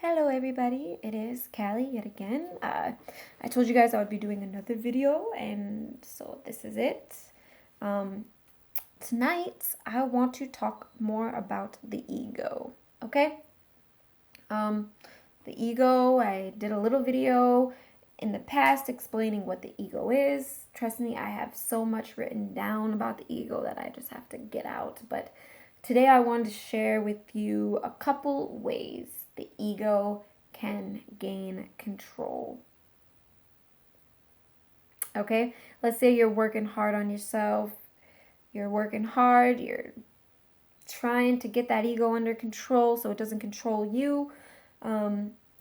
Hello everybody, it is Callie yet again. I told you guys I would be doing another video, and so this is it. Um, Tonight I want to talk more about the ego, okay? Um, the ego, I did a little video in the past explaining what the ego is. Trust me, I have so much written down about the ego that I just have to get out, but today I wanted to share with you a couple ways the ego can gain control. Okay? Let's say you're working hard on yourself. You're working hard. You're trying to get that ego under control so it doesn't control you.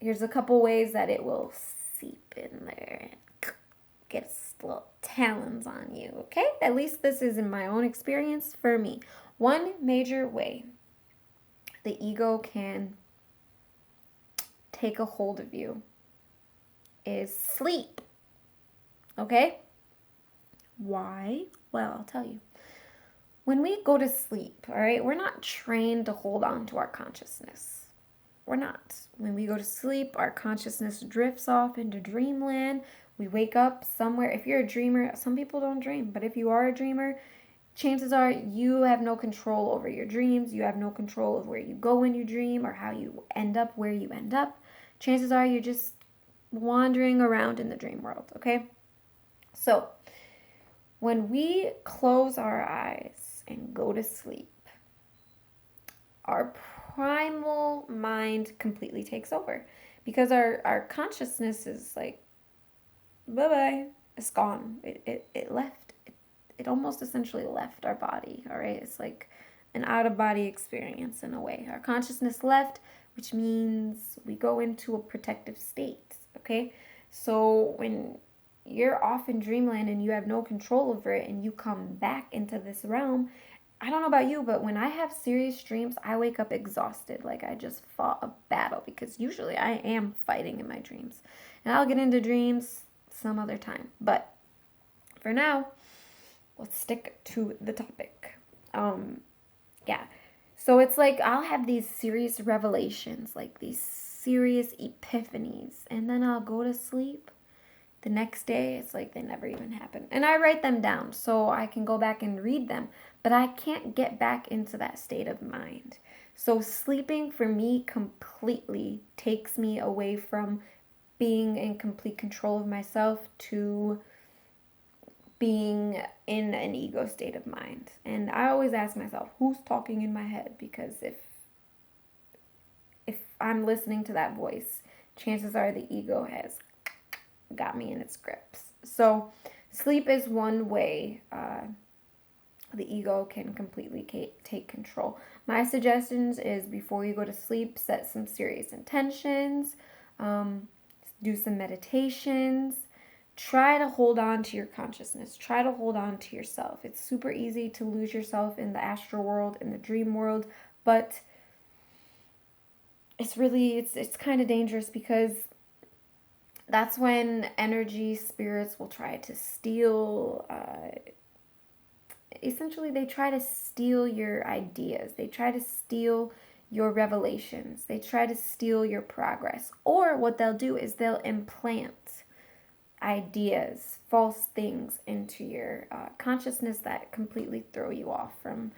Here's a couple ways that it will seep in there and get its little talons on you. Okay? At least this is in my own experience for me. One major way the ego can take a hold of you is sleep. Okay? Why? Well, I'll tell you. When we go to sleep, all right, we're not trained to hold on to our consciousness. We're not. When we go to sleep, our consciousness drifts off into dreamland. We wake up somewhere. If you're a dreamer, some people don't dream, but if you are a dreamer, chances are you have no control over your dreams. You have no control of where you go when you dream or how you end up where you end up. Chances are you're just wandering around in the dream world, okay? So, when we close our eyes and go to sleep, our primal mind completely takes over because our consciousness is like, bye-bye, it's gone. It left. It almost essentially left our body, all right? It's like an out-of-body experience in a way. Our consciousness left, which means we go into a protective state, okay? So when you're off in dreamland and you have no control over it and you come back into this realm, I don't know about you, but when I have serious dreams, I wake up exhausted, like I just fought a battle, because usually I am fighting in my dreams. And I'll get into dreams some other time. But for now, let's stick to the topic. Yeah. So it's like I'll have these serious revelations, like these serious epiphanies, and then I'll go to sleep. The next day, it's like they never even happened. And I write them down so I can go back and read them, but I can't get back into that state of mind. So sleeping for me completely takes me away from being in complete control of myself to being in an ego state of mind. And I always ask myself, who's talking in my head? Because if I'm listening to that voice, chances are the ego has got me in its grips. So sleep is one way the ego can completely take control. My suggestions is before you go to sleep, set some serious intentions, do some meditations. Try to hold on to your consciousness. Try to hold on to yourself. It's super easy to lose yourself in the astral world, in the dream world, but it's kind of dangerous because that's when energy spirits will try to steal. Essentially, they try to steal your ideas. They try to steal your revelations. They try to steal your progress. Or what they'll do is they'll implant ideas, false things into your consciousness that completely throw you off from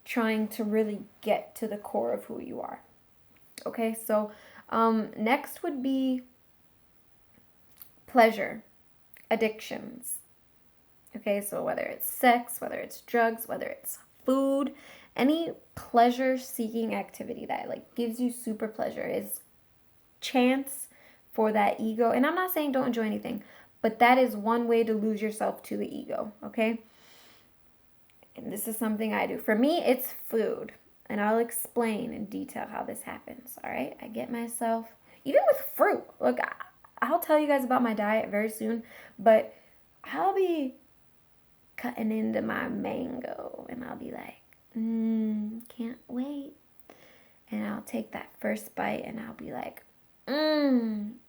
trying to really get to the core of who you are. Okay, so next would be pleasure, addictions. Okay, so whether it's sex, whether it's drugs, whether it's food, any pleasure seeking activity that like gives you super pleasure is chance for that ego. And I'm not saying don't enjoy anything, but that is one way to lose yourself to the ego, okay? And this is something I do. For me, it's food. And I'll explain in detail how this happens, all right? I get myself, even with fruit. Look, I'll tell you guys about my diet very soon, but I'll be cutting into my mango and I'll be like, can't wait. And I'll take that first bite and I'll be like,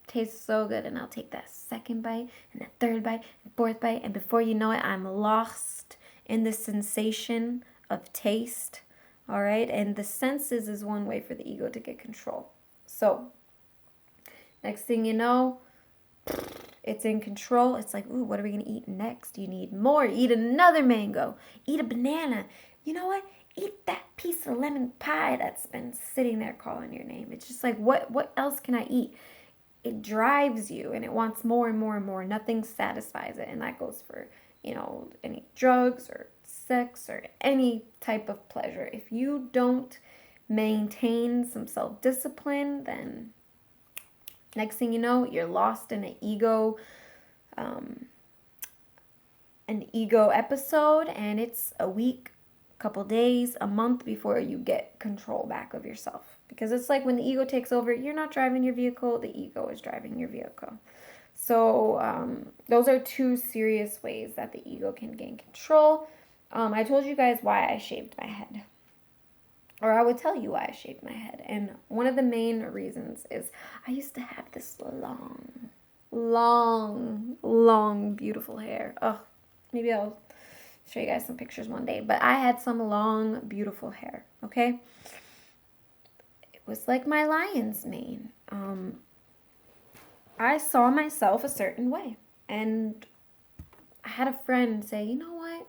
tastes so good. And I'll take that second bite and the third bite and fourth bite. And before you know it, I'm lost in the sensation of taste. All right. And the senses is one way for the ego to get control. So Next thing you know, it's in control. It's like, ooh, what are we going to eat next? You need more. Eat another mango. Eat a banana. You know what? Eat that piece of lemon pie that's been sitting there calling your name. It's just like, what else can I eat? It drives you and it wants more and more and more. Nothing satisfies it. And that goes for, any drugs or sex or any type of pleasure. If you don't maintain some self-discipline, then next thing you know, you're lost in um, an ego episode, and it's a week, couple days, a month before you get control back of yourself. Because it's like when the ego takes over, you're not driving your vehicle, the ego is driving your vehicle. So those are two serious ways that the ego can gain control. I told you guys why I shaved my head. Or I would tell you why I shaved my head. And one of the main reasons is I used to have this long, beautiful hair. Oh, maybe I'll show you guys some pictures one day. But I had some long, beautiful hair, okay? It was like my lion's mane. I saw myself a certain way. And I had a friend say, you know what?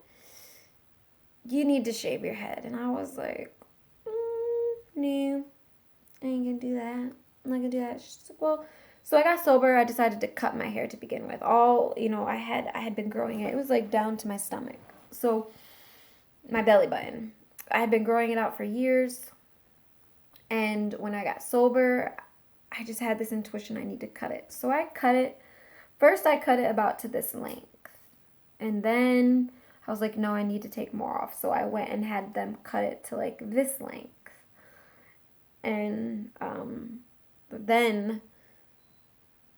You need to shave your head. And I was like, no, I ain't gonna do that. I'm not gonna do that. She's like, well, so I got sober. I decided to cut my hair to begin with. I had been growing it. It was like down to my stomach. So my belly button. I had been growing it out for years. And when I got sober, I just had this intuition I need to cut it. So I cut it. First, I cut it about to this length. And then I was like, no, I need to take more off. So I went and had them cut it to like this length. And then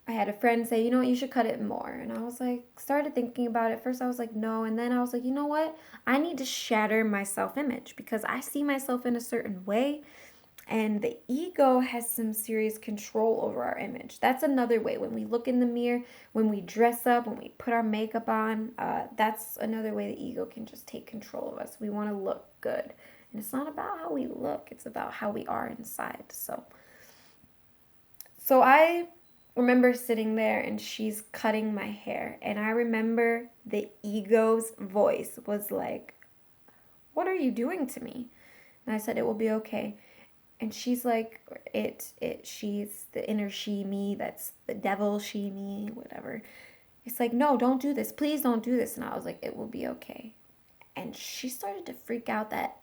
I had a friend say, you know what, you should cut it more. And I was like, started thinking about it. First I was like, no. And then I was like, you know what? I need to shatter my self-image because I see myself in a certain way. And the ego has some serious control over our image. That's another way. When we look in the mirror, when we dress up, when we put our makeup on, that's another way the ego can just take control of us. We want to look good. And it's not about how we look. It's about how we are inside. So I remember sitting there and she's cutting my hair. And I remember the ego's voice was like, what are you doing to me? And I said, it will be okay. And she's like, she's the inner she, me, that's the devil, she, me, whatever. It's like, no, don't do this. Please don't do this. And I was like, it will be okay. And she started to freak out that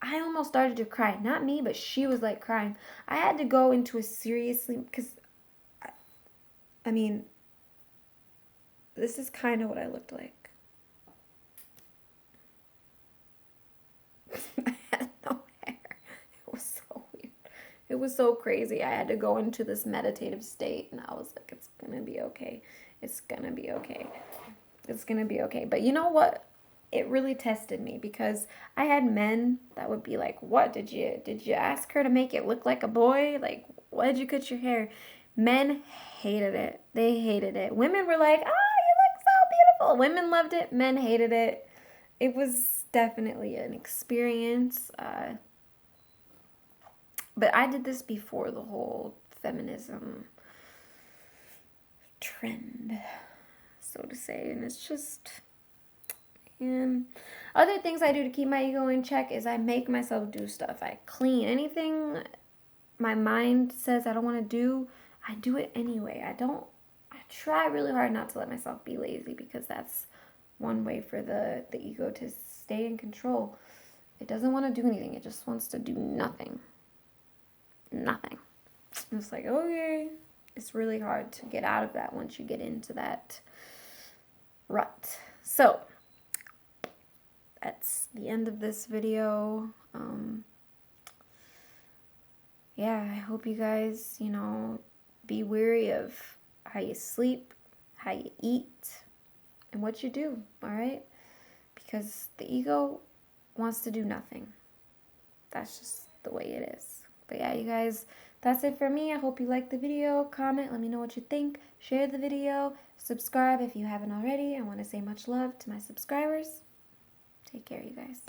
I almost started to cry. Not me, but she was like crying. I had to go into a seriously, because, I mean, this is kind of what I looked like. I had no hair. It was so weird. It was so crazy. I had to go into this meditative state, and I was like, it's going to be okay. It's going to be okay. It's going to be okay. But you know what? It really tested me because I had men that would be like, what, did you ask her to make it look like a boy? Like, why did you cut your hair? Men hated it. They hated it. Women were like, oh, you look so beautiful. Women loved it. Men hated it. It was definitely an experience. But I did this before the whole feminism trend, so to say. And it's just... And other things I do to keep my ego in check is I make myself do stuff. I clean. Anything my mind says I don't want to do, I do it anyway. I try really hard not to let myself be lazy because that's one way for the ego to stay in control. It doesn't want to do anything. It just wants to do nothing. Nothing. It's like, okay. It's really hard to get out of that once you get into that rut. So that's the end of this video. Yeah, I hope you guys, be wary of how you sleep, how you eat, and what you do, all right? Because the ego wants to do nothing. That's just the way it is. But yeah, you guys, that's it for me. I hope you liked the video. Comment, let me know what you think. Share the video. Subscribe if you haven't already. I want to say much love to my subscribers. Take care, you guys.